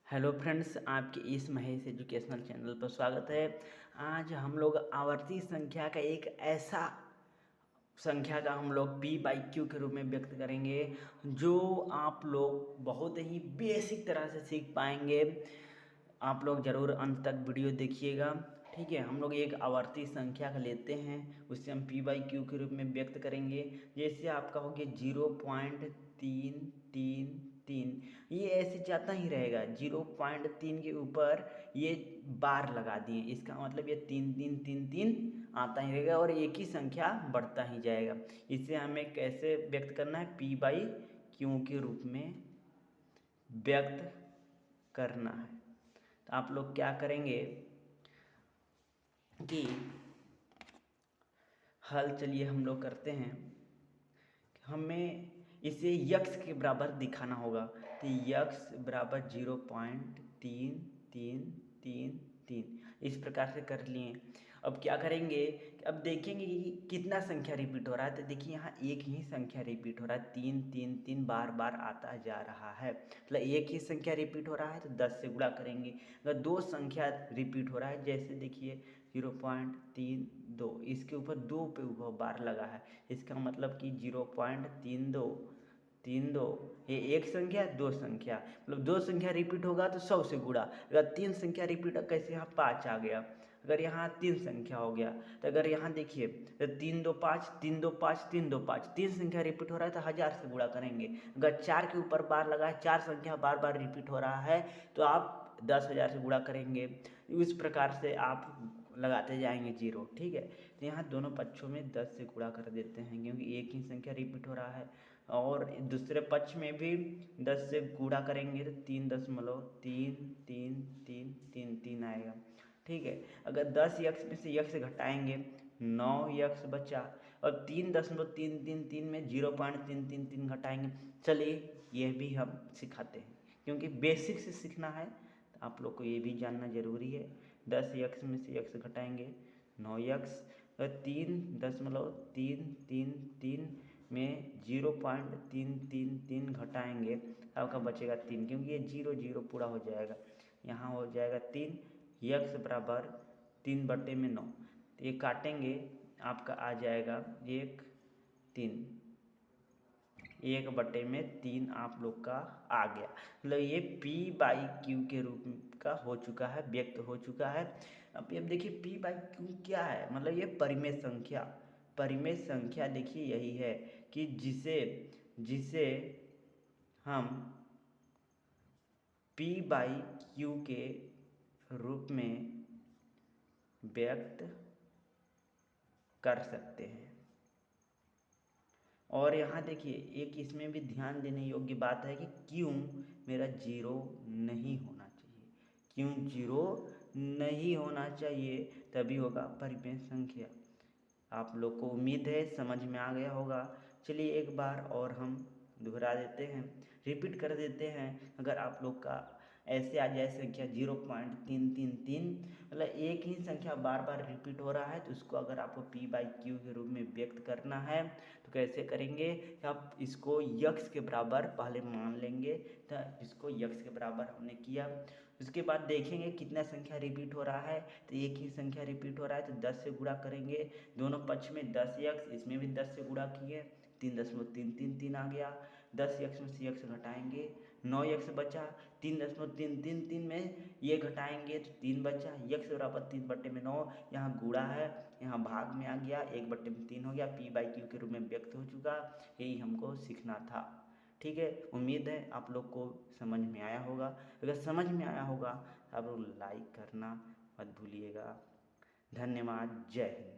Hello friends, आपके इस Mahesh educational channel पर स्वागत है। आज हम लोग आवर्ती संख्या का एक ऐसा संख्या का हम लोग पी बाई क्यू के रूप में व्यक्त करेंगे जो आप लोग बहुत ही बेसिक तरह से सीख पाएंगे। आप लोग ज़रूर अंत तक वीडियो देखिएगा। ठीक है, हम लोग एक आवर्ती संख्या का लेते हैं, उससे हम पी बाई क्यू के रूप में व्यक्त करेंगे। जैसे आपका हो गया 0.333, ये ऐसे जाता ही रहेगा। 0.3 के ऊपर ये बार लगा दिए, इसका मतलब ये 3 आता ही रहेगा और एक ही संख्या बढ़ता ही जाएगा। इसे हमें कैसे व्यक्त करना है? पी बाई क्यू के रूप में व्यक्त करना है। तो आप लोग क्या करेंगे कि हल चलिए हम लोग करते हैं। हमें इसे यक्स के बराबर दिखाना होगा, तो यक्स बराबर 0.3333 इस प्रकार से कर लिए। अब क्या करेंगे, अब देखेंगे कि कितना संख्या रिपीट हो रहा है। तो देखिए यहाँ एक ही संख्या रिपीट हो रहा है, 3 बार बार आता जा रहा है। मतलब एक ही संख्या रिपीट हो रहा है तो 10 से गुणा करेंगे। अगर दो संख्या रिपीट हो रहा है, जैसे देखिए 0.32, इसके ऊपर 2 पे ऊपर बार लगा है, इसका मतलब कि 0.32 ये एक संख्या दो संख्या, मतलब दो संख्या रिपीट होगा तो 100 से गुणा। अगर तीन संख्या रिपीट, कैसे यहाँ 5 आ गया, अगर यहाँ 3 संख्या हो गया, तो अगर यहाँ देखिए तो 3 2 5 3 2 5 3 2 5 तीन संख्या रिपीट हो रहा है तो 1000 से गुणा करेंगे। अगर 4 के ऊपर बार लगा है, 4 संख्या बार बार रिपीट हो रहा है, तो आप 10,000 से गुणा करेंगे। इस प्रकार से आप लगाते जाएंगे जीरो। ठीक है, तो यहाँ दोनों पक्षों में 10 से गुणा कर देते हैं, क्योंकि एक ही संख्या रिपीट हो रहा है। और दूसरे पक्ष में भी 10 से गुणा करेंगे तो 3.33333 आएगा। ठीक है, अगर 10 यक्स में से यक्स घटाएंगे 9 यक्स बचा, और 3.333 में 0.333 घटाएंगे। चलिए यह भी हम सिखाते हैं, क्योंकि बेसिक से सीखना है तो आप लोग को ये भी जानना जरूरी है। 10 यक्स में से यक्स घटाएंगे 9 यक्स, और 3.333 में 0.333 घटाएंगे तो आपका बचेगा 3, क्योंकि ये 0 0 पूरा हो जाएगा। यहाँ हो जाएगा 3, यक्स बराबर 3/9, तो ये काटेंगे, आपका आ जाएगा 1/3 आप लोग का आ गया। मतलब ये पी बाई क्यू के रूप का हो चुका है, व्यक्त हो चुका है। अब देखिए पी बाई क्यू क्या है, मतलब ये परिमेय संख्या। परिमेय संख्या देखिए यही है कि जिसे जिसे हम पी बाई क्यू के रूप में व्यक्त कर सकते हैं। और यहाँ देखिए एक इसमें भी ध्यान देने योग्य बात है कि क्यों मेरा जीरो नहीं होना चाहिए। क्यों जीरो नहीं होना चाहिए, तभी होगा परिमेय संख्या। आप लोग को उम्मीद है समझ में आ गया होगा। चलिए एक बार और हम दोहरा देते हैं, रिपीट कर देते हैं। अगर आप लोग का ऐसे आ जाए संख्या 0.333, मतलब एक ही संख्या बार बार रिपीट हो रहा है, तो उसको अगर आपको पी बाई क्यू के रूप में व्यक्त करना है तो कैसे करेंगे कि आप इसको यक्स के बराबर पहले मान लेंगे। तो इसको यक्स के बराबर हमने किया, उसके बाद देखेंगे कितना संख्या रिपीट हो रहा है, तो एक ही संख्या रिपीट हो रहा है तो 10 से गुणा करेंगे। दोनों पक्ष में 10 यक्स, इसमें भी 10 से गुणा किए, 3.333 आ गया। 10 यक्स में से यक्स घटाएंगे, 9 यक्स बचा। 3.333 में ये घटाएंगे तो 3 बचा, यक्स बराबर 3/9। यहाँ गुणा है, यहाँ भाग में आ गया, 1/3 हो गया। पी बाई क्यू के रूप में व्यक्त हो चुका, यही हमको सीखना था। ठीक है, उम्मीद है आप लोग को समझ में आया होगा। अगर समझ में आया होगा तो आप लोग लाइक करना मत भूलिएगा। धन्यवाद, जय हिंद।